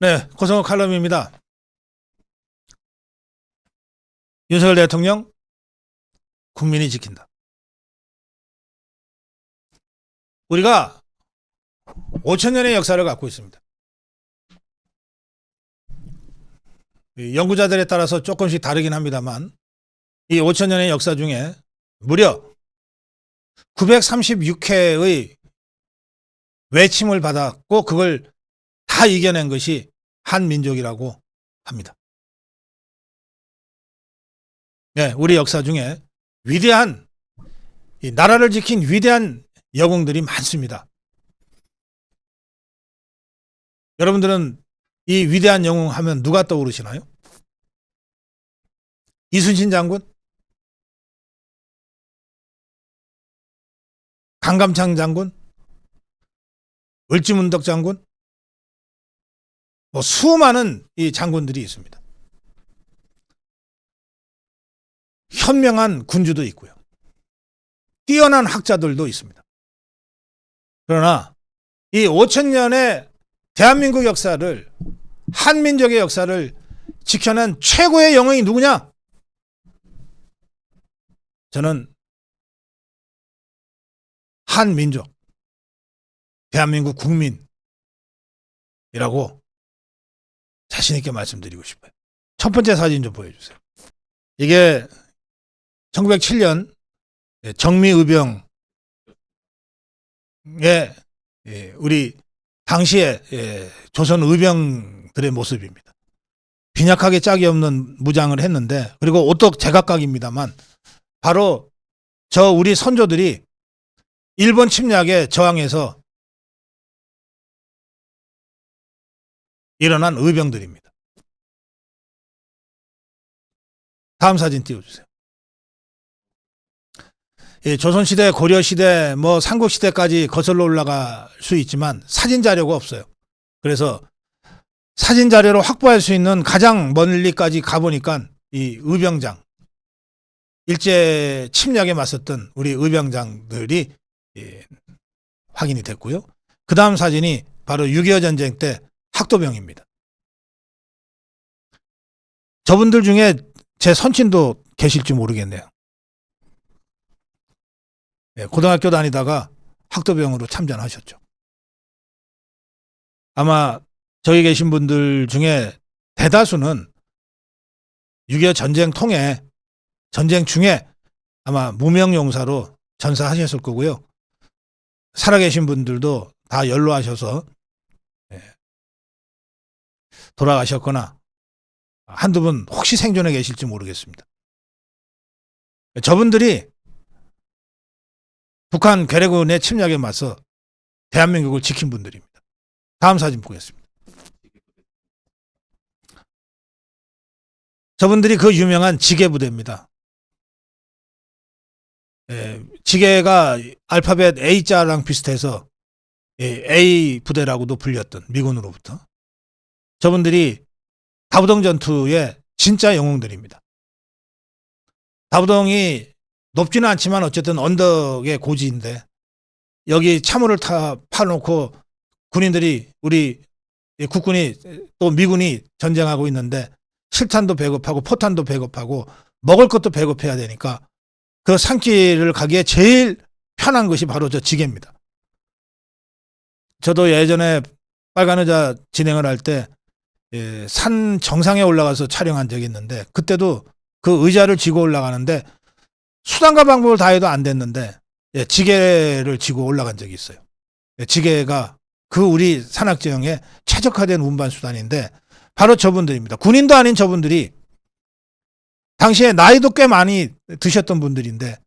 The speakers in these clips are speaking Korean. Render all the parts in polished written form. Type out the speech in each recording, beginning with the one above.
네, 고성호 칼럼입니다. 윤석열 대통령, 국민이 지킨다. 우리가 5,000년의 역사를 갖고 있습니다. 연구자들에 따라서 조금씩 다르긴 합니다만 이 5,000년의 역사 중에 무려 936회의 외침을 받았고 그걸 다 이겨낸 것이 한민족이라고 합니다. 네, 우리 역사 중에 위대한 이 나라를 지킨 위대한 영웅들이 많습니다. 여러분들은 이 위대한 영웅 하면 누가 떠오르시나요? 이순신 장군? 강감창 장군? 을지문덕 장군? 수많은 이 장군들이 있습니다. 현명한 군주도 있고요. 뛰어난 학자들도 있습니다. 그러나 이 5,000년의 대한민국 역사를, 한민족의 역사를 지켜낸 최고의 영웅이 누구냐? 저는 한민족, 대한민국 국민이라고 자신있게 말씀드리고 싶어요. 첫 번째 사진 좀 보여주세요. 이게 1907년 정미의병의 우리 당시의 조선 의병들의 모습입니다. 빈약하게 짝이 없는 무장을 했는데, 그리고 옷도 제각각입니다만 바로 저 우리 선조들이 일본 침략에 저항해서 일어난 의병들입니다. 다음 사진 띄워주세요. 조선시대, 고려시대, 삼국시대까지 거슬러 올라갈 수 있지만 사진 자료가 없어요. 그래서 사진 자료로 확보할 수 있는 가장 멀리까지 가보니까 이 의병장, 일제 침략에 맞섰던 우리 의병장들이 확인이 됐고요. 그 다음 사진이 바로 6.25 전쟁 때 학도병입니다. 저분들 중에 제 선친도 계실지 모르겠네요. 고등학교 다니다가 학도병으로 참전하셨죠. 아마 저기 계신 분들 중에 대다수는 6.25 전쟁 통해, 전쟁 중에 아마 무명용사로 전사하셨을 거고요. 살아계신 분들도 다 연로하셔서 돌아가셨거나 한두 분 혹시 생존해 계실지 모르겠습니다. 저분들이 북한 괴뢰군의 침략에 맞서 대한민국을 지킨 분들입니다. 다음 사진 보겠습니다. 저분들이 그 유명한 지게부대입니다. 지게가 알파벳 A자랑 비슷해서 A 부대라고도 불렸던 미군으로부터. 저분들이 다부동 전투의 진짜 영웅들입니다. 다부동이 높지는 않지만 어쨌든 언덕의 고지인데, 여기 참호를 파놓고 군인들이, 우리 국군이 또 미군이 전쟁하고 있는데 실탄도 배급하고 포탄도 배급하고 먹을 것도 배급해야 되니까 그 산길을 가기에 제일 편한 것이 바로 저 지게입니다. 저도 예전에 빨간 의자 진행을 할 때 산 정상에 올라가서 촬영한 적이 있는데, 그때도 그 의자를 지고 올라가는데 수단과 방법을 다해도 안 됐는데 지게를 지고 올라간 적이 있어요. 지게가 그 우리 산악지형에 최적화된 운반 수단인데 바로 저분들입니다. 군인도 아닌 저분들이 당시에 나이도 꽤 많이 드셨던 분들인데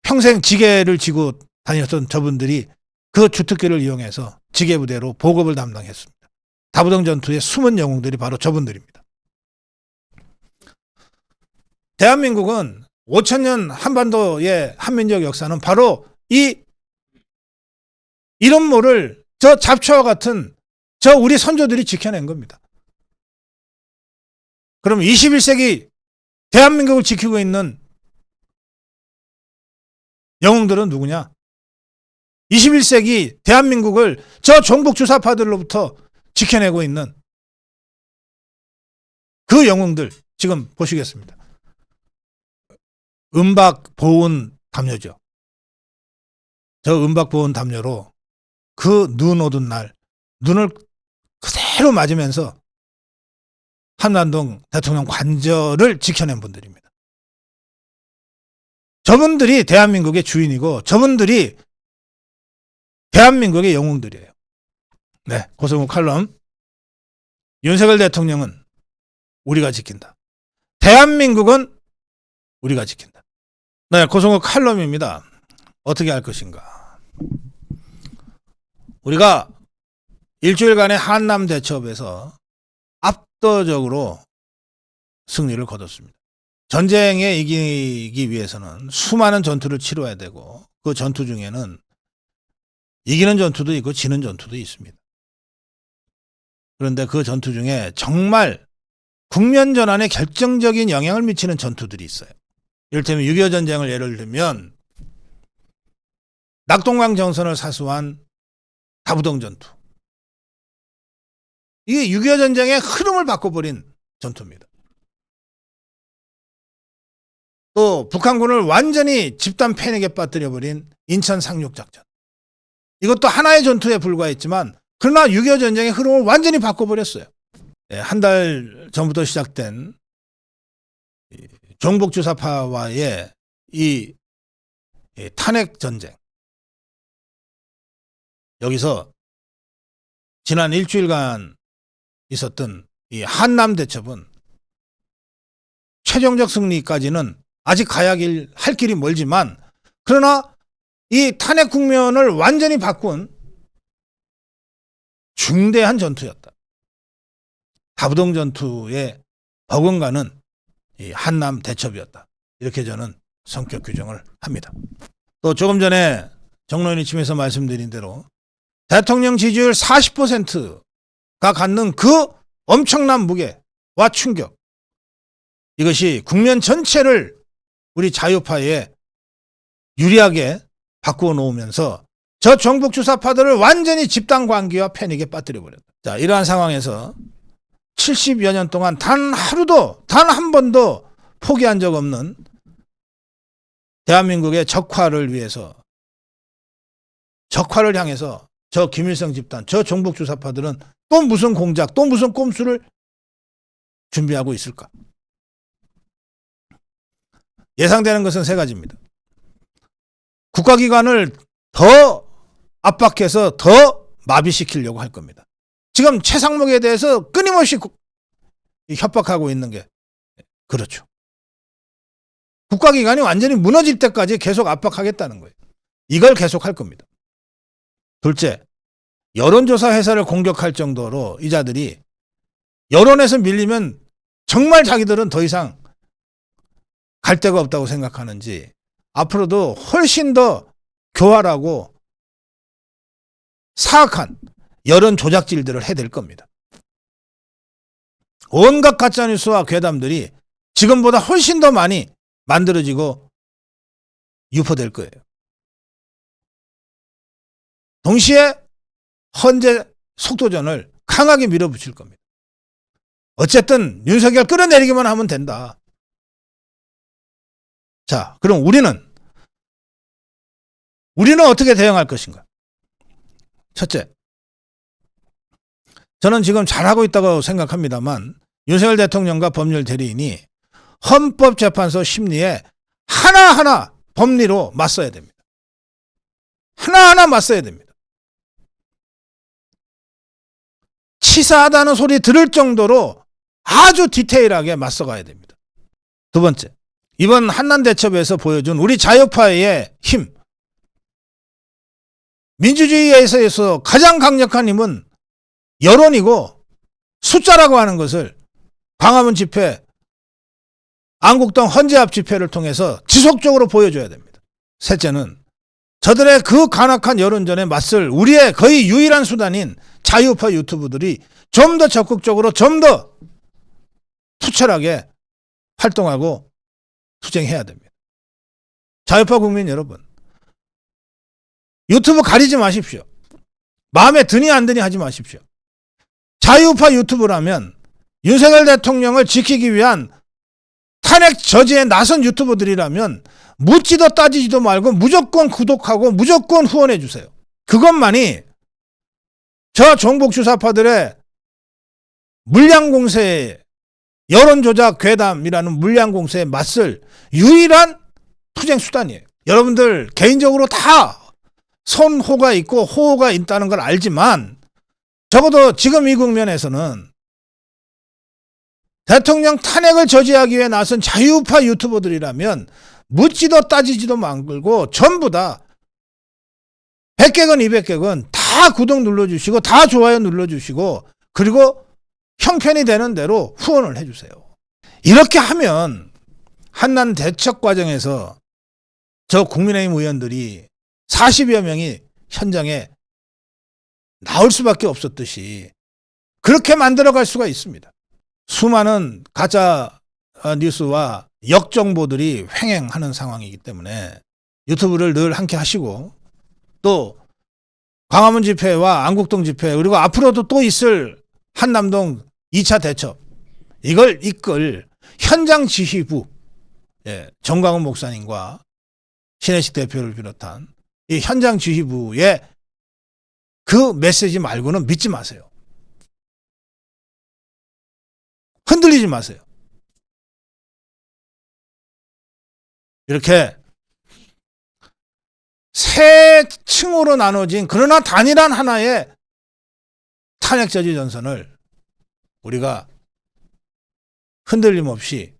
평생 지게를 지고 다녔던 저분들이 그 주특기를 이용해서 지게부대로 보급을 담당했습니다. 다부동 전투의 숨은 영웅들이 바로 저분들입니다. 대한민국은 5,000년 한반도의 한민족 역사는 바로 이런 모를 저 잡초와 같은 저 우리 선조들이 지켜낸 겁니다. 그럼 21세기 대한민국을 지키고 있는 영웅들은 누구냐? 21세기 대한민국을 저 종북 주사파들로부터 지켜내고 있는 그 영웅들 지금 보시겠습니다. 은박 보온 담요죠. 저 은박 보온 담요로 그 눈 오던 날 눈을 그대로 맞으면서 한남동 대통령 관저를 지켜낸 분들입니다. 저분들이 대한민국의 주인이고 저분들이 대한민국의 영웅들이에요. 네, 고성욱 칼럼. 윤석열 대통령은 우리가 지킨다. 대한민국은 우리가 지킨다. 네, 고성욱 칼럼입니다. 어떻게 할 것인가. 우리가 일주일간의 한남 대첩에서 압도적으로 승리를 거뒀습니다. 전쟁에 이기기 위해서는 수많은 전투를 치러야 되고 그 전투 중에는 이기는 전투도 있고 지는 전투도 있습니다. 그런데 그 전투 중에 정말 국면 전환에 결정적인 영향을 미치는 전투들이 있어요. 이를테면 6.25 전쟁을 예를 들면 낙동강 정선을 사수한 다부동 전투. 이게 6.25 전쟁의 흐름을 바꿔버린 전투입니다. 또 북한군을 완전히 집단 패닉에 빠뜨려버린 인천 상륙작전. 이것도 하나의 전투에 불과했지만 그러나 6.25 전쟁의 흐름을 완전히 바꿔버렸어요. 한 달 전부터 시작된 종북주사파와의 이 탄핵 전쟁. 여기서 지난 일주일간 있었던 이 한남 대첩은 최종적 승리까지는 아직 할 길이 멀지만 그러나 이 탄핵 국면을 완전히 바꾼 중대한 전투였다. 다부동 전투의 버금가는 이 한남 대첩이었다. 이렇게 저는 성격 규정을 합니다. 또 조금 전에 정로인이 침에서 말씀드린 대로 대통령 지지율 40%가 갖는 그 엄청난 무게와 충격, 이것이 국면 전체를 우리 자유파에 유리하게 바꾸어 놓으면서 저 정북 주사파들을 완전히 집단 관계와 패닉에 빠뜨려 버렸다. 자, 이러한 상황에서 70여 년 동안 단 하루도 단 한 번도 포기한 적 없는 대한민국의 적화를 위해서, 적화를 향해서 저 김일성 집단, 저 정북 주사파들은 또 무슨 공작, 또 무슨 꼼수를 준비하고 있을까? 예상되는 것은 세 가지입니다. 국가기관을 더 압박해서 더 마비시키려고 할 겁니다. 지금 최상목에 대해서 끊임없이 협박하고 있는 게 그렇죠. 국가기관이 완전히 무너질 때까지 계속 압박하겠다는 거예요. 이걸 계속할 겁니다. 둘째, 여론조사 회사를 공격할 정도로 이 자들이 여론에서 밀리면 정말 자기들은 더 이상 갈 데가 없다고 생각하는지 앞으로도 훨씬 더 교활하고 사악한 여론 조작질들을 해댈 겁니다. 온갖 가짜뉴스와 괴담들이 지금보다 훨씬 더 많이 만들어지고 유포될 거예요. 동시에 헌재 속도전을 강하게 밀어붙일 겁니다. 어쨌든 윤석열 끌어내리기만 하면 된다. 자, 그럼 우리는 어떻게 대응할 것인가? 첫째, 저는 지금 잘하고 있다고 생각합니다만 윤석열 대통령과 법률 대리인이 헌법재판소 심리에 하나하나 법리로 맞서야 됩니다. 하나하나 맞서야 됩니다. 치사하다는 소리 들을 정도로 아주 디테일하게 맞서가야 됩니다. 두 번째, 이번 한남 대첩에서 보여준 우리 자유파의 힘, 민주주의에서 가장 강력한 힘은 여론이고 숫자라고 하는 것을 광화문 집회, 안국동 헌재 앞 집회를 통해서 지속적으로 보여줘야 됩니다. 셋째는 저들의 그 간악한 여론전에 맞설 우리의 거의 유일한 수단인 자유파 유튜브들이 좀 더 적극적으로, 좀 더 투철하게 활동하고 투쟁해야 됩니다. 자유파 국민 여러분, 유튜브 가리지 마십시오. 마음에 드니 안 드니 하지 마십시오. 자유파 유튜브라면 윤석열 대통령을 지키기 위한 탄핵 저지에 나선 유튜버들이라면 묻지도 따지지도 말고 무조건 구독하고 무조건 후원해 주세요. 그것만이 저 종북주사파들의 물량공세에, 여론조작 괴담이라는 물량공세에 맞설 유일한 투쟁 수단이에요. 여러분들 개인적으로 다 선호가 있고 호호가 있다는 걸 알지만 적어도 지금 이 국면에서는 대통령 탄핵을 저지하기 위해 나선 자유우파 유튜버들이라면 묻지도 따지지도 말고 전부 다 100개건 200개건 다 구독 눌러주시고 다 좋아요 눌러주시고 그리고 형편이 되는 대로 후원을 해주세요. 이렇게 하면 한난 대척 과정에서 저 국민의힘 의원들이 40여 명이 현장에 나올 수밖에 없었듯이 그렇게 만들어갈 수가 있습니다. 수많은 가짜 뉴스와 역정보들이 횡행하는 상황이기 때문에 유튜브를 늘 함께 하시고 또 광화문 집회와 안국동 집회 그리고 앞으로도 또 있을 한남동 2차 대첩 이걸 이끌 현장 지휘부 정광훈 목사님과 신혜식 대표를 비롯한 이 현장 지휘부의 그 메시지 말고는 믿지 마세요. 흔들리지 마세요. 이렇게 세 층으로 나눠진 그러나 단일한 하나의 탄핵저지 전선을 우리가 흔들림 없이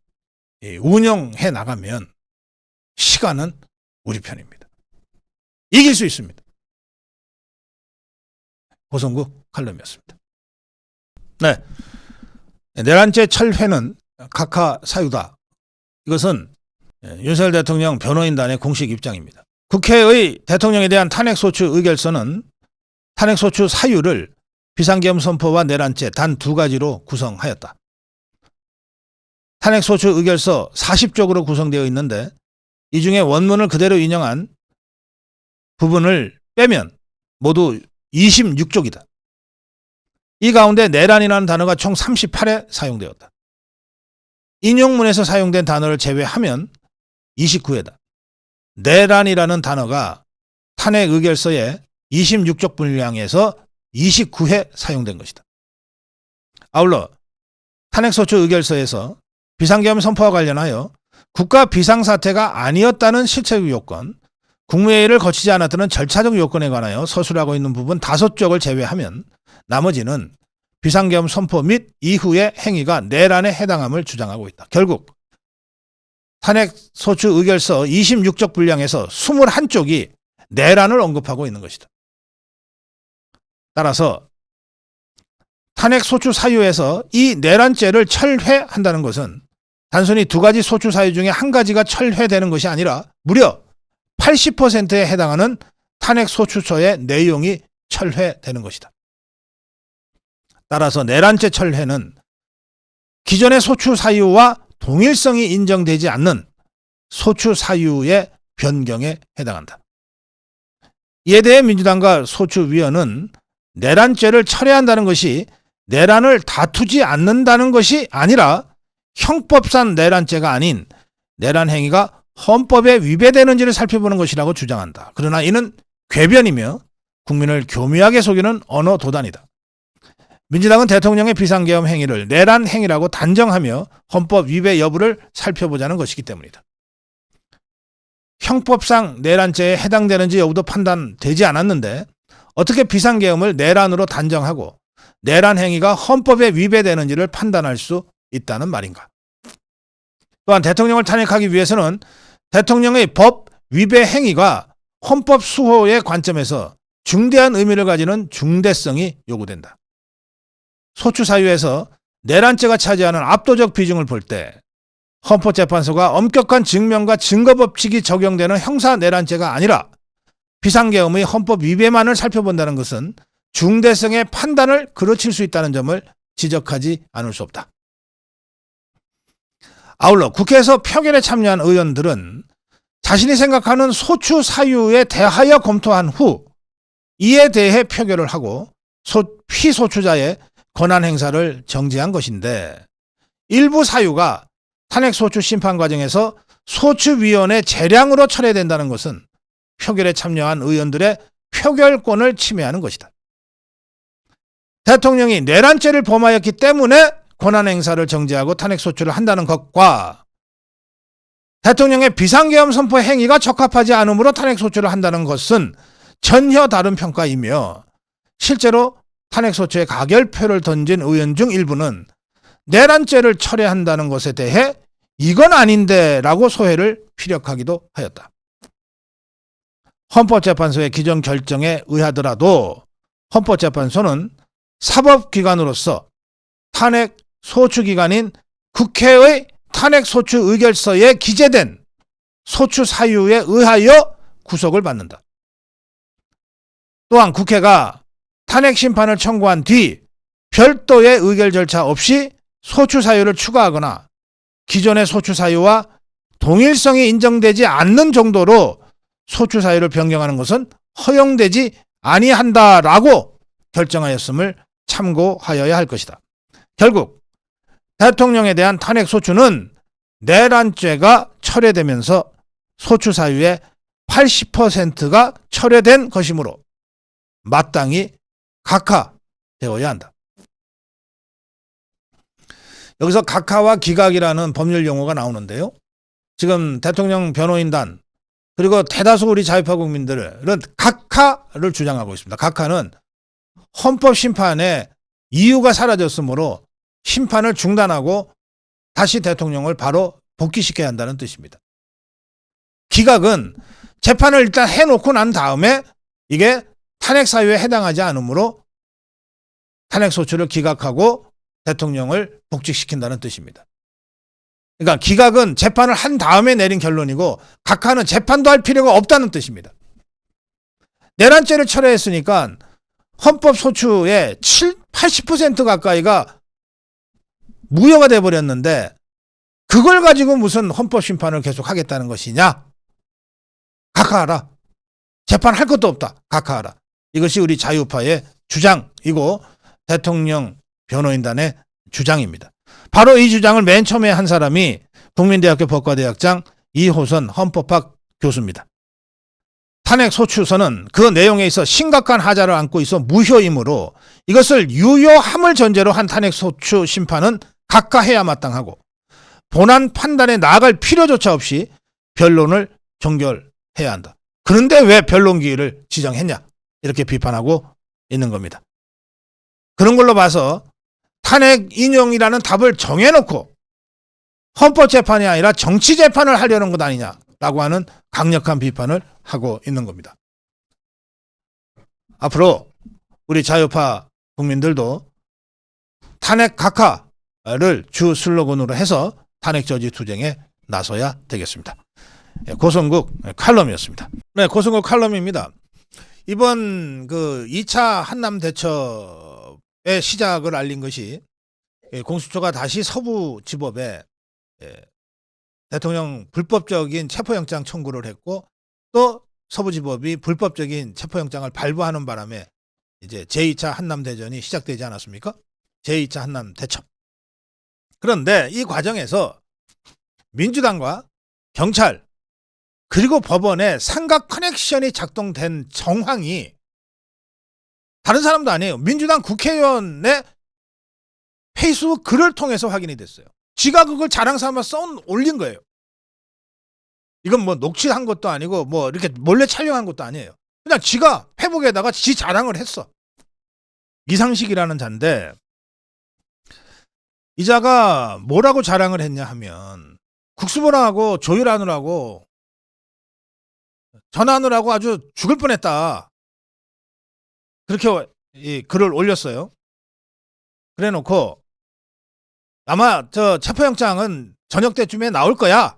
운영해 나가면 시간은 우리 편입니다. 이길 수 있습니다. 고성국 칼럼이었습니다. 네. 내란죄 철회는 각하 사유다. 이것은 윤석열 대통령 변호인단의 공식 입장입니다. 국회의 대통령에 대한 탄핵소추 의결서는 탄핵소추 사유를 비상계엄 선포와 내란죄 단 두 가지로 구성하였다. 탄핵소추 의결서 40쪽으로 구성되어 있는데 이 중에 원문을 그대로 인용한 부분을 빼면 모두 26쪽이다. 이 가운데 내란이라는 단어가 총 38회 사용되었다. 인용문에서 사용된 단어를 제외하면 29회다. 내란이라는 단어가 탄핵 의결서에 26쪽 분량에서 29회 사용된 것이다. 아울러 탄핵소추 의결서에서 비상계엄 선포와 관련하여 국가 비상사태가 아니었다는 실체적 요건, 국무회의를 거치지 않았다는 절차적 요건에 관하여 서술하고 있는 부분 5쪽을 제외하면 나머지는 비상계엄 선포 및 이후의 행위가 내란에 해당함을 주장하고 있다. 결국 탄핵소추 의결서 26쪽 분량에서 21쪽이 내란을 언급하고 있는 것이다. 따라서 탄핵소추 사유에서 이 내란죄를 철회한다는 것은 단순히 두 가지 소추 사유 중에 한 가지가 철회되는 것이 아니라 무려 80%에 해당하는 탄핵소추서의 내용이 철회되는 것이다. 따라서 내란죄 철회는 기존의 소추 사유와 동일성이 인정되지 않는 소추 사유의 변경에 해당한다. 이에 대해 민주당과 소추위원은 내란죄를 철회한다는 것이 내란을 다투지 않는다는 것이 아니라 형법상 내란죄가 아닌 내란 행위가 헌법에 위배되는지를 살펴보는 것이라고 주장한다. 그러나 이는 궤변이며 국민을 교묘하게 속이는 언어 도단이다. 민주당은 대통령의 비상계엄 행위를 내란 행위라고 단정하며 헌법 위배 여부를 살펴보자는 것이기 때문이다. 형법상 내란죄에 해당되는지 여부도 판단되지 않았는데 어떻게 비상계엄을 내란으로 단정하고 내란 행위가 헌법에 위배되는지를 판단할 수 있다는 말인가. 또한 대통령을 탄핵하기 위해서는 대통령의 법 위배 행위가 헌법 수호의 관점에서 중대한 의미를 가지는 중대성이 요구된다. 소추 사유에서 내란죄가 차지하는 압도적 비중을 볼 때 헌법재판소가 엄격한 증명과 증거 법칙이 적용되는 형사 내란죄가 아니라 비상계엄의 헌법 위배만을 살펴본다는 것은 중대성의 판단을 그르칠 수 있다는 점을 지적하지 않을 수 없다. 아울러 국회에서 표결에 참여한 의원들은 자신이 생각하는 소추 사유에 대하여 검토한 후 이에 대해 표결을 하고 피소추자의 권한 행사를 정지한 것인데 일부 사유가 탄핵소추 심판 과정에서 소추위원회 재량으로 철회된다는 것은 표결에 참여한 의원들의 표결권을 침해하는 것이다. 대통령이 내란죄를 범하였기 때문에 권한 행사를 정지하고 탄핵소추를 한다는 것과 대통령의 비상계엄 선포 행위가 적합하지 않으므로 탄핵소추를 한다는 것은 전혀 다른 평가이며 실제로 탄핵소추에 가결표를 던진 의원 중 일부는 내란죄를 철회한다는 것에 대해 이건 아닌데 라고 소회를 피력하기도 하였다. 헌법재판소의 기존 결정에 의하더라도 헌법재판소는 사법기관으로서 탄핵소추기관인 국회의 탄핵소추 의결서에 기재된 소추 사유에 의하여 구속을 받는다. 또한 국회가 탄핵 심판을 청구한 뒤 별도의 의결 절차 없이 소추 사유를 추가하거나 기존의 소추 사유와 동일성이 인정되지 않는 정도로 소추 사유를 변경하는 것은 허용되지 아니한다라고 결정하였음을 참고하여야 할 것이다. 결국 대통령에 대한 탄핵 소추는 내란죄가 철회되면서 소추 사유의 80%가 철회된 것이므로 마땅히 각하되어야 한다. 여기서 각하와 기각이라는 법률 용어가 나오는데요. 지금 대통령 변호인단 그리고 대다수 우리 자유파 국민들은 각하를 주장하고 있습니다. 각하는 헌법심판에 이유가 사라졌으므로 심판을 중단하고 다시 대통령을 바로 복귀시켜야 한다는 뜻입니다. 기각은 재판을 일단 해놓고 난 다음에 이게 탄핵사유에 해당하지 않으므로 탄핵소추를 기각하고 대통령을 복직시킨다는 뜻입니다. 그러니까 기각은 재판을 한 다음에 내린 결론이고 각하는 재판도 할 필요가 없다는 뜻입니다. 내란죄를 철회했으니까 헌법소추의 80% 가까이가 무효가 돼버렸는데 그걸 가지고 무슨 헌법심판을 계속 하겠다는 것이냐? 각하하라. 재판할 것도 없다. 각하하라. 이것이 우리 자유파의 주장이고 대통령 변호인단의 주장입니다. 바로 이 주장을 맨 처음에 한 사람이 국민대학교 법과대학장 이호선 헌법학 교수입니다. 탄핵소추서는 그 내용에 있어 심각한 하자를 안고 있어 무효이므로 이것을 유효함을 전제로 한 탄핵소추 심판은 각하해야 마땅하고 본안 판단에 나아갈 필요조차 없이 변론을 종결해야 한다. 그런데 왜 변론기일을 지정했냐? 이렇게 비판하고 있는 겁니다. 그런 걸로 봐서 탄핵 인용이라는 답을 정해놓고 헌법재판이 아니라 정치재판을 하려는 것 아니냐라고 하는 강력한 비판을 하고 있는 겁니다. 앞으로 우리 자유파 국민들도 탄핵 각하를 주 슬로건으로 해서 탄핵 저지 투쟁에 나서야 되겠습니다. 고성국 칼럼이었습니다. 네, 고성국 칼럼입니다. 이번 그 2차 한남 대첩의 시작을 알린 것이 공수처가 다시 서부지법에 대통령 불법적인 체포영장 청구를 했고 또 서부지법이 불법적인 체포영장을 발부하는 바람에 이제 제2차 한남대전이 시작되지 않았습니까? 제2차 한남대첩. 그런데 이 과정에서 민주당과 경찰 그리고 법원의 삼각 커넥션이 작동된 정황이 다른 사람도 아니에요. 민주당 국회의원의 페이스북 글을 통해서 확인이 됐어요. 지가 그걸 자랑 삼아 올린 거예요. 이건 뭐 녹취한 것도 아니고 뭐 이렇게 몰래 촬영한 것도 아니에요. 그냥 지가 페북에다가 지 자랑을 했어. 이상식이라는 자인데 이 자가 뭐라고 자랑을 했냐 하면 국수본하고 조율하느라고 전화하느라고 아주 죽을 뻔했다. 그렇게 이 글을 올렸어요. 그래 놓고 아마 저 체포영장은 저녁 때쯤에 나올 거야.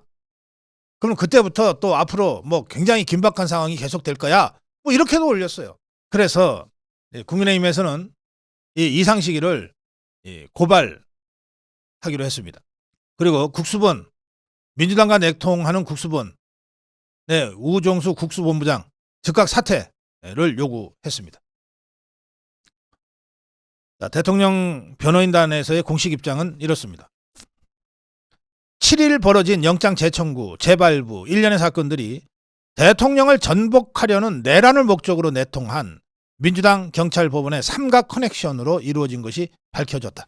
그럼 그때부터 또 앞으로 뭐 굉장히 긴박한 상황이 계속될 거야. 뭐 이렇게도 올렸어요. 그래서 국민의힘에서는 이 이상식이를 고발하기로 했습니다. 그리고 국수본 민주당과 내통하는 국수본 우종수 국수본부장 즉각 사퇴를 요구했습니다. 자, 대통령 변호인단에서의 공식 입장은 이렇습니다. 7일 벌어진 영장 재청구, 재발부 일련의 사건들이 대통령을 전복하려는 내란을 목적으로 내통한 민주당 경찰 법원의 삼각 커넥션으로 이루어진 것이 밝혀졌다.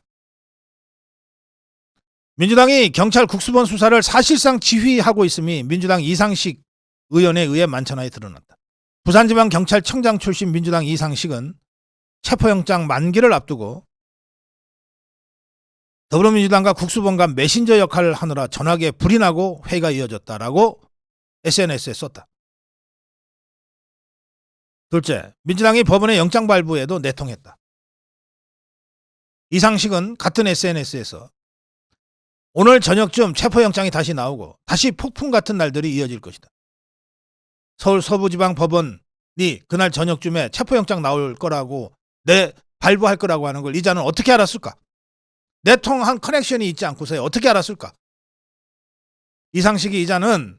민주당이 경찰 국수본 수사를 사실상 지휘하고 있음이 민주당 이상식 의원에 의해 만천하에 드러났다. 부산지방경찰청장 출신 민주당 이상식은 체포영장 만기를 앞두고 더불어민주당과 국수본 간 메신저 역할을 하느라 전화기에 불이 나고 회의가 이어졌다라고 SNS에 썼다. 둘째, 민주당이 법원의 영장 발부에도 내통했다. 이상식은 같은 SNS에서 오늘 저녁쯤 체포영장이 다시 나오고 다시 폭풍 같은 날들이 이어질 것이다. 서울 서부지방법원이 그날 저녁쯤에 체포영장 나올 거라고 발부할 거라고 하는 걸 이자는 어떻게 알았을까? 내통한 커넥션이 있지 않고서 어떻게 알았을까? 이상식이 이자는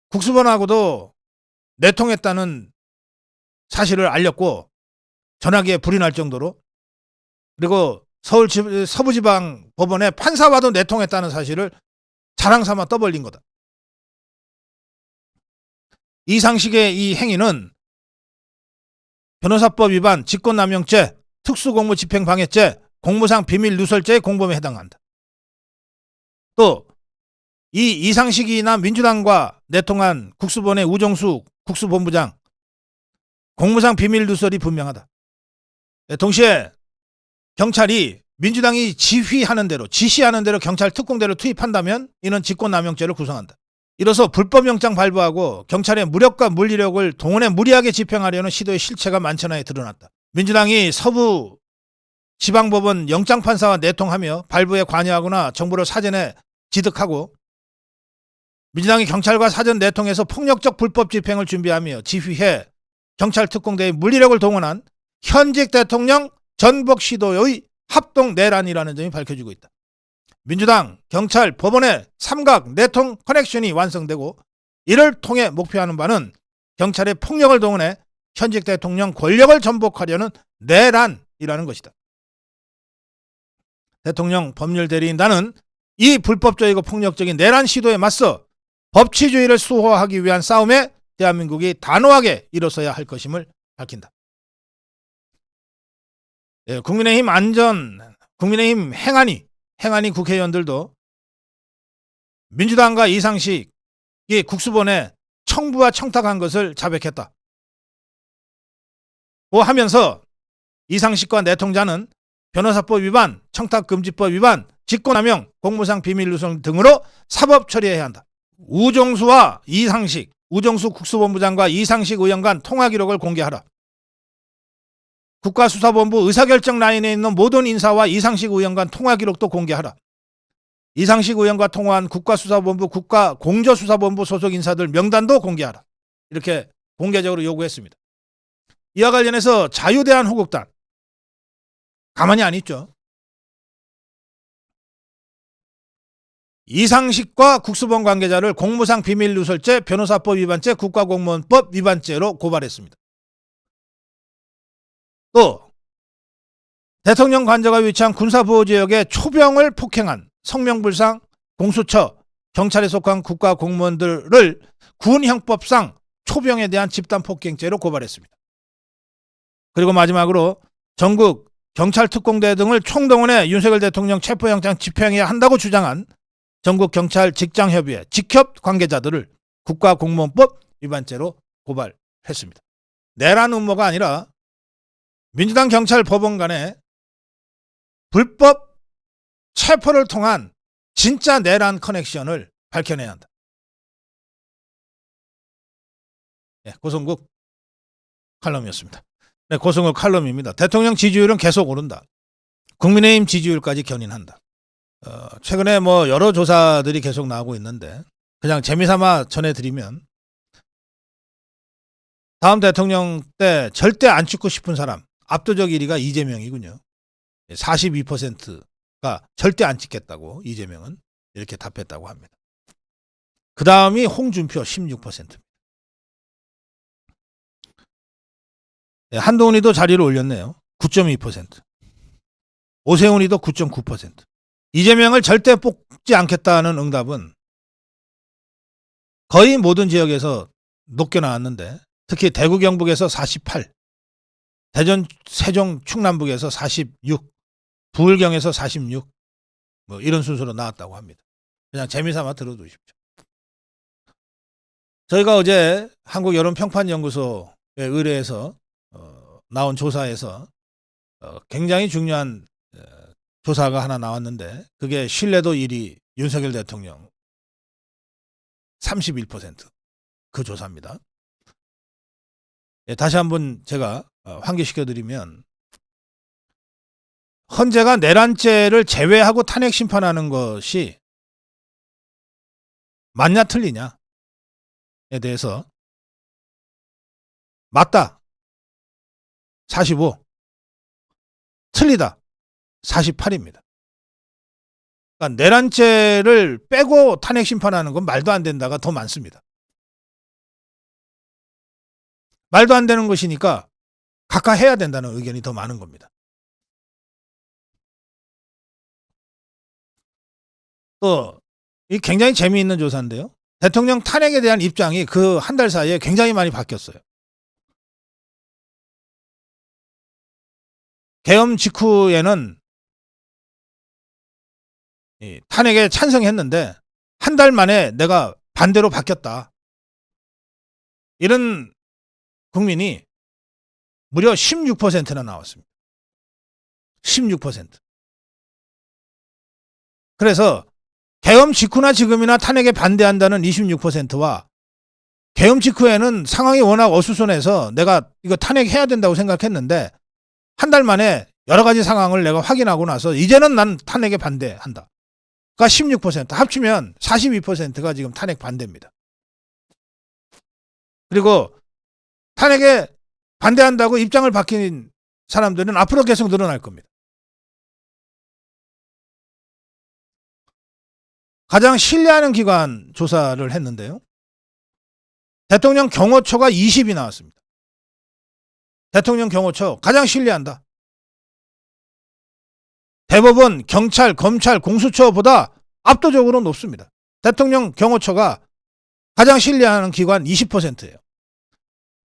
국수본하고도 내통했다는 사실을 알렸고 전화기에 불이 날 정도로, 그리고 서울 서부지방 법원의 판사와도 내통했다는 사실을 자랑삼아 떠벌린 거다. 이상식의 이 행위는 변호사법 위반, 직권남용죄, 특수공무집행방해죄, 공무상 비밀누설죄의 공범에 해당한다. 또 이 이상식이나 민주당과 내통한 국수본의 우정수 국수본부장 공무상 비밀누설이 분명하다. 동시에 경찰이 민주당이 지휘하는 대로, 지시하는 대로 경찰 특공대를 투입한다면 이는 직권남용죄를 구성한다. 이로써 불법영장 발부하고 경찰의 무력과 물리력을 동원해 무리하게 집행하려는 시도의 실체가 만천하에 드러났다. 민주당이 서부 지방법원 영장판사와 내통하며 발부에 관여하거나 정보를 사전에 지득하고 민주당이 경찰과 사전 내통해서 폭력적 불법 집행을 준비하며 지휘해 경찰 특공대의 물리력을 동원한 현직 대통령 전복 시도의 합동 내란이라는 점이 밝혀지고 있다. 민주당, 경찰, 법원의 삼각 내통 커넥션이 완성되고 이를 통해 목표하는 바는 경찰의 폭력을 동원해 현직 대통령 권력을 전복하려는 내란이라는 것이다. 대통령 법률대리인단은 이 불법적이고 폭력적인 내란 시도에 맞서 법치주의를 수호하기 위한 싸움에 대한민국이 단호하게 일어서야 할 것임을 밝힌다. 국민의힘 행안위 국회의원들도 민주당과 이상식이 국수본에 청부와 청탁한 것을 자백했다. 하면서 이상식과 내통자는 변호사법 위반, 청탁금지법 위반, 직권남용, 공무상 비밀누설 등으로 사법 처리해야 한다. 우정수 국수본부장과 이상식 의원 간 통화 기록을 공개하라. 국가수사본부 의사결정 라인에 있는 모든 인사와 이상식 의원 간 통화 기록도 공개하라. 이상식 의원과 통화한 국가수사본부, 국가공조수사본부 소속 인사들 명단도 공개하라. 이렇게 공개적으로 요구했습니다. 이와 관련해서 자유대한호국단 가만히 안 있죠. 이상식과 국수본 관계자를 공무상 비밀누설죄, 변호사법 위반죄, 국가공무원법 위반죄로 고발했습니다. 또 대통령 관저가 위치한 군사보호지역의 초병을 폭행한 성명불상, 공수처, 경찰에 속한 국가공무원들을 군형법상 초병에 대한 집단폭행죄로 고발했습니다. 그리고 마지막으로 전국 경찰특공대 등을 총동원해 윤석열 대통령 체포영장 집행해야 한다고 주장한 전국경찰 직장협의회 직협 관계자들을 국가공무원법 위반죄로 고발했습니다. 내란 음모가 아니라 민주당 경찰 법원 간의 불법 체포를 통한 진짜 내란 커넥션을 밝혀내야 한다. 고성국 칼럼이었습니다. 고성국 칼럼입니다. 대통령 지지율은 계속 오른다. 국민의힘 지지율까지 견인한다. 최근에 여러 조사들이 계속 나오고 있는데 그냥 재미삼아 전해드리면 다음 대통령 때 절대 안 찍고 싶은 사람 압도적 1위가 이재명이군요. 42%가 절대 안 찍겠다고 이재명은 이렇게 답했다고 합니다. 그 다음이 홍준표 16%입니다. 한동훈이도 자리를 올렸네요. 9.2%. 오세훈이도 9.9%. 이재명을 절대 뽑지 않겠다는 응답은 거의 모든 지역에서 높게 나왔는데, 특히 대구 경북에서 48, 대전 세종 충남북에서 46, 부울경에서 46, 뭐 이런 순서로 나왔다고 합니다. 그냥 재미삼아 들어두십시오. 저희가 어제 한국여론평판연구소에 의뢰해서 나온 조사에서 굉장히 중요한 조사가 하나 나왔는데, 그게 신뢰도 1위 윤석열 대통령 31%, 그 조사입니다. 다시 한번 제가 환기시켜드리면, 헌재가 내란죄를 제외하고 탄핵 심판하는 것이 맞냐 틀리냐에 대해서 맞다 45, 틀리다 48입니다. 그러니까 내란죄를 빼고 탄핵 심판하는 건 말도 안 된다가 더 많습니다. 말도 안 되는 것이니까 각하 해야 된다는 의견이 더 많은 겁니다. 또 이 굉장히 재미있는 조사인데요. 대통령 탄핵에 대한 입장이 그 한 달 사이에 굉장히 많이 바뀌었어요. 계엄 직후에는 탄핵에 찬성했는데 한 달 만에 내가 반대로 바뀌었다, 이런 국민이 무려 16%나 나왔습니다. 16%. 그래서 계엄 직후나 지금이나 탄핵에 반대한다는 26%와 계엄 직후에는 상황이 워낙 어수선해서 내가 이거 탄핵해야 된다고 생각했는데 한 달 만에 여러 가지 상황을 내가 확인하고 나서 이제는 난 탄핵에 반대한다, 가 16%, 합치면 42%가 지금 탄핵 반대입니다. 그리고 탄핵에 반대한다고 입장을 바뀐 사람들은 앞으로 계속 늘어날 겁니다. 가장 신뢰하는 기관 조사를 했는데요. 대통령 경호처가 20이 나왔습니다. 대통령 경호처 가장 신뢰한다. 대법원, 경찰, 검찰, 공수처보다 압도적으로 높습니다. 대통령 경호처가 가장 신뢰하는 기관 20%예요.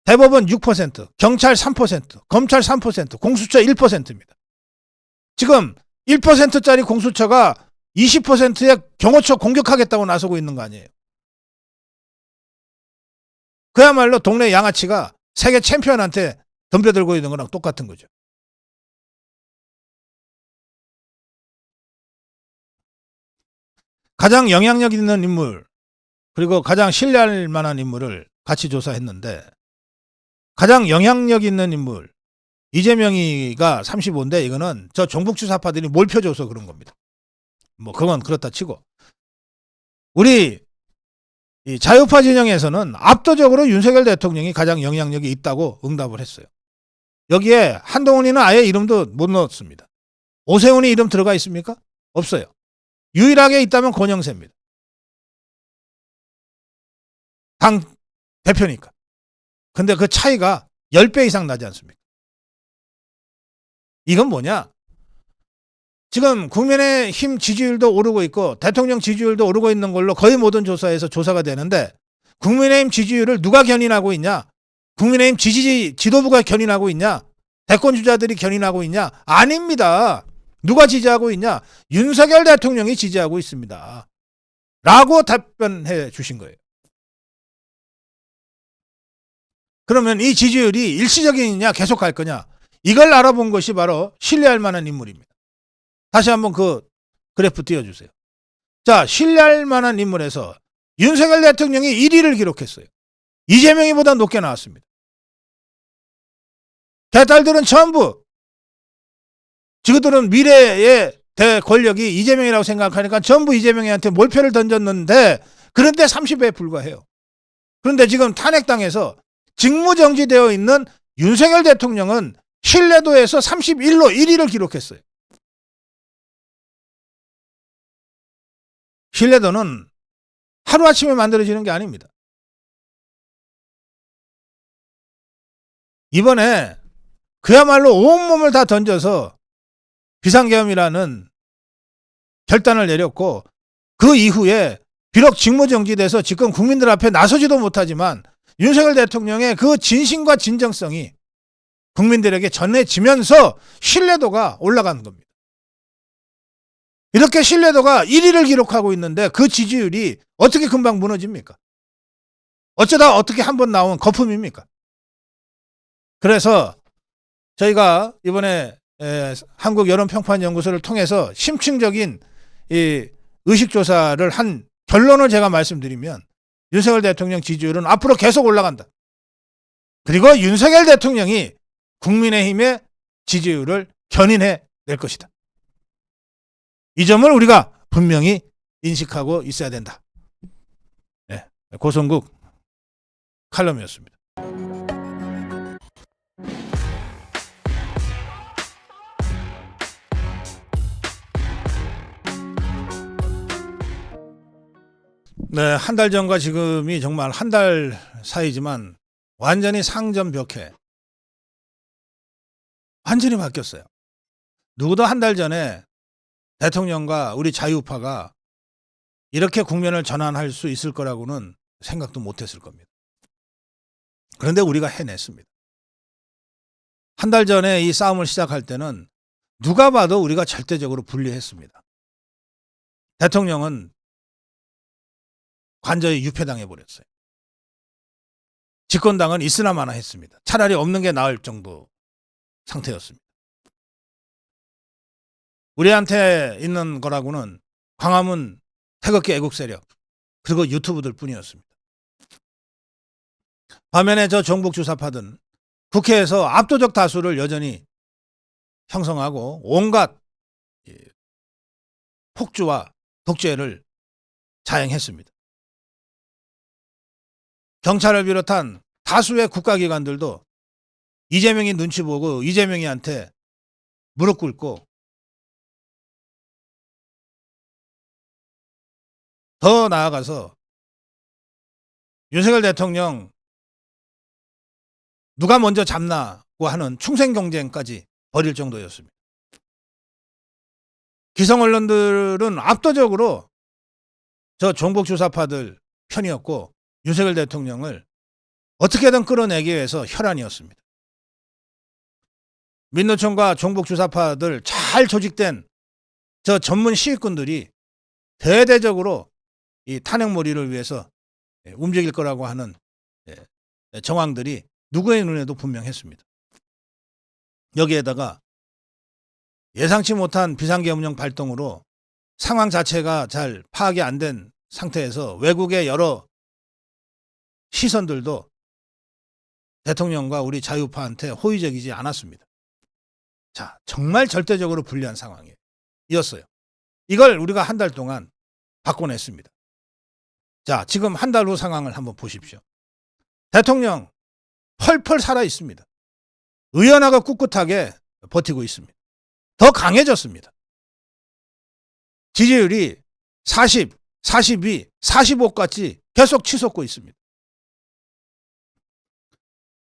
대법원 6%, 경찰 3%, 검찰 3%, 공수처 1%입니다. 지금 1%짜리 공수처가 20%의 경호처 공격하겠다고 나서고 있는 거 아니에요. 그야말로 동네 양아치가 세계 챔피언한테 덤벼들고 있는 거랑 똑같은 거죠. 가장 영향력 있는 인물, 그리고 가장 신뢰할 만한 인물을 같이 조사했는데, 가장 영향력 있는 인물 이재명이가 35인데 이거는 저 종북주사파들이 몰펴줘서 그런 겁니다. 뭐 그건 그렇다 치고, 우리 이 자유파 진영에서는 압도적으로 윤석열 대통령이 가장 영향력이 있다고 응답을 했어요. 여기에 한동훈이는 아예 이름도 못 넣었습니다. 오세훈이 이름 들어가 있습니까? 없어요. 유일하게 있다면 권영세입니다. 당 대표니까. 근데 그 차이가 10배 이상 나지 않습니까? 이건 뭐냐? 지금 국민의힘 지지율도 오르고 있고 대통령 지지율도 오르고 있는 걸로 거의 모든 조사에서 조사가 되는데, 국민의힘 지지율을 누가 견인하고 있냐? 국민의힘 지도부가 견인하고 있냐? 대권주자들이 견인하고 있냐? 아닙니다. 누가 지지하고 있냐? 윤석열 대통령이 지지하고 있습니다. 라고 답변해 주신 거예요. 그러면 이 지지율이 일시적이냐 계속 갈 거냐? 이걸 알아본 것이 바로 신뢰할 만한 인물입니다. 다시 한번 그 그래프 띄워주세요. 자, 신뢰할 만한 인물에서 윤석열 대통령이 1위를 기록했어요. 이재명이보다 높게 나왔습니다. 개딸들은 전부 지그들은 미래의 대권력이 이재명이라고 생각하니까 전부 이재명한테 몰표를 던졌는데, 그런데 30배에 불과해요. 그런데 지금 탄핵당해서 직무정지되어 있는 윤석열 대통령은 신뢰도에서 31로 1위를 기록했어요. 신뢰도는 하루아침에 만들어지는 게 아닙니다. 이번에 그야말로 온몸을 다 던져서 비상계엄이라는 결단을 내렸고, 그 이후에 비록 직무정지돼서 지금 국민들 앞에 나서지도 못하지만 윤석열 대통령의 그 진심과 진정성이 국민들에게 전해지면서 신뢰도가 올라가는 겁니다. 이렇게 신뢰도가 1위를 기록하고 있는데 그 지지율이 어떻게 금방 무너집니까? 어쩌다 어떻게 한번 나온 거품입니까? 그래서 저희가 이번에 한국여론평판연구소를 통해서 심층적인 이 의식조사를 한 결론을 제가 말씀드리면, 윤석열 대통령 지지율은 앞으로 계속 올라간다. 그리고 윤석열 대통령이 국민의힘의 지지율을 견인해 낼 것이다. 이 점을 우리가 분명히 인식하고 있어야 된다. 네, 고성국 칼럼이었습니다. 네, 한 달 전과 지금이 정말 한 달 사이지만 완전히 상전벽해. 완전히 바뀌었어요. 누구도 한 달 전에 대통령과 우리 자유파가 이렇게 국면을 전환할 수 있을 거라고는 생각도 못했을 겁니다. 그런데 우리가 해냈습니다. 한 달 전에 이 싸움을 시작할 때는 누가 봐도 우리가 절대적으로 불리했습니다. 대통령은 관저에 유폐당해버렸어요. 집권당은 있으나 마나 했습니다. 차라리 없는 게 나을 정도 상태였습니다. 우리한테 있는 거라고는 광화문 태극기 애국 세력 그리고 유튜브들 뿐이었습니다. 반면에 저 종북 주사파들은 국회에서 압도적 다수를 여전히 형성하고 온갖 폭주와 독재를 자행했습니다. 경찰을 비롯한 다수의 국가기관들도 이재명이 눈치 보고 이재명이한테 무릎 꿇고, 더 나아가서 윤석열 대통령 누가 먼저 잡나고 하는 충성 경쟁까지 벌일 정도였습니다. 기성 언론들은 압도적으로 저 종북 주사파들 편이었고 윤석열 대통령을 어떻게든 끌어내기 위해서 혈안이었습니다. 민노총과 종북 주사파들 잘 조직된 저 전문 시위꾼들이 대대적으로 이 탄핵몰이를 위해서 움직일 거라고 하는 정황들이 누구의 눈에도 분명했습니다. 여기에다가 예상치 못한 비상계엄령 발동으로 상황 자체가 잘 파악이 안 된 상태에서 외국의 여러 시선들도 대통령과 우리 자유파한테 호의적이지 않았습니다. 자, 정말 절대적으로 불리한 상황이었어요. 이걸 우리가 한 달 동안 바꿔냈습니다. 자, 지금 한 달 후 상황을 한번 보십시오. 대통령 펄펄 살아 있습니다. 의연하고 꿋꿋하게 버티고 있습니다. 더 강해졌습니다. 지지율이 40, 42, 45까지 계속 치솟고 있습니다.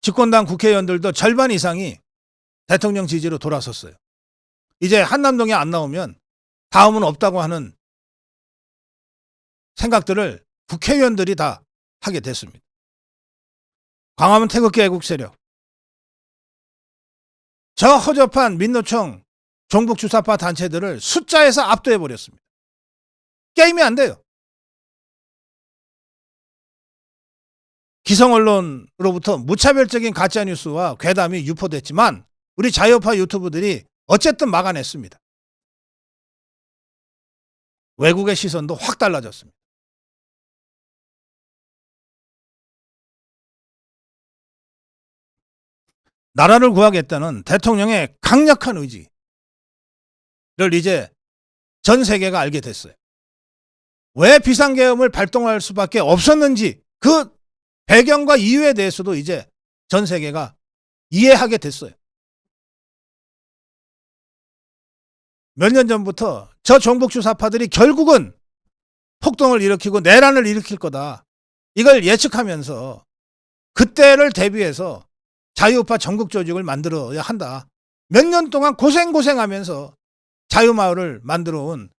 집권당 국회의원들도 절반 이상이 대통령 지지로 돌아섰어요. 이제 한남동에 안 나오면 다음은 없다고 하는 생각들을 국회의원들이 다 하게 됐습니다. 광화문 태극기 애국 세력, 저 허접한 민노총 종북 주사파 단체들을 숫자에서 압도해버렸습니다. 게임이 안 돼요. 기성 언론으로부터 무차별적인 가짜뉴스와 괴담이 유포됐지만 우리 자유파 유튜브들이 어쨌든 막아냈습니다. 외국의 시선도 확 달라졌습니다. 나라를 구하겠다는 대통령의 강력한 의지를 이제 전 세계가 알게 됐어요. 왜 비상계엄을 발동할 수밖에 없었는지 그 배경과 이유에 대해서도 이제 전 세계가 이해하게 됐어요. 몇 년 전부터 저 종북주사파들이 결국은 폭동을 일으키고 내란을 일으킬 거다. 이걸 예측하면서 그때를 대비해서 자유우파 전국 조직을 만들어야 한다. 몇 년 동안 고생하면서 자유마을을 만들어 온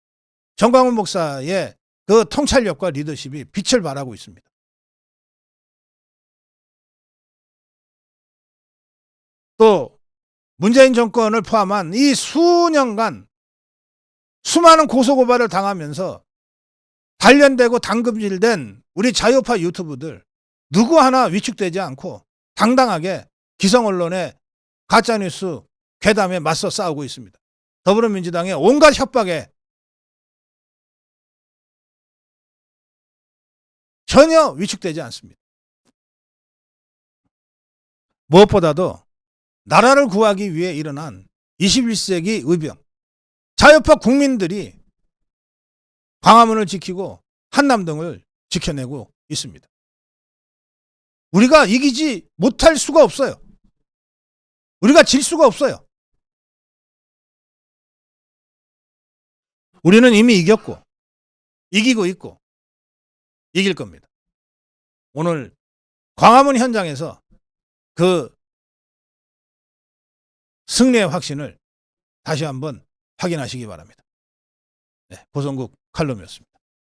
정광훈 목사의 그 통찰력과 리더십이 빛을 발하고 있습니다. 또 문재인 정권을 포함한 이 수년간 수많은 고소고발을 당하면서 단련되고 당금질된 우리 자유파 유튜브들 누구 하나 위축되지 않고 당당하게 기성언론의 가짜뉴스 괴담에 맞서 싸우고 있습니다. 더불어민주당의 온갖 협박에 전혀 위축되지 않습니다. 무엇보다도 나라를 구하기 위해 일어난 21세기 의병, 자유파 국민들이 광화문을 지키고 한남동을 지켜내고 있습니다. 우리가 이기지 못할 수가 없어요. 우리가 질 수가 없어요. 우리는 이미 이겼고 이기고 있고 이길 겁니다. 오늘 광화문 현장에서 그 승리의 확신을 다시 한번 확인하시기 바랍니다. 네, 고성국 칼럼이었습니다.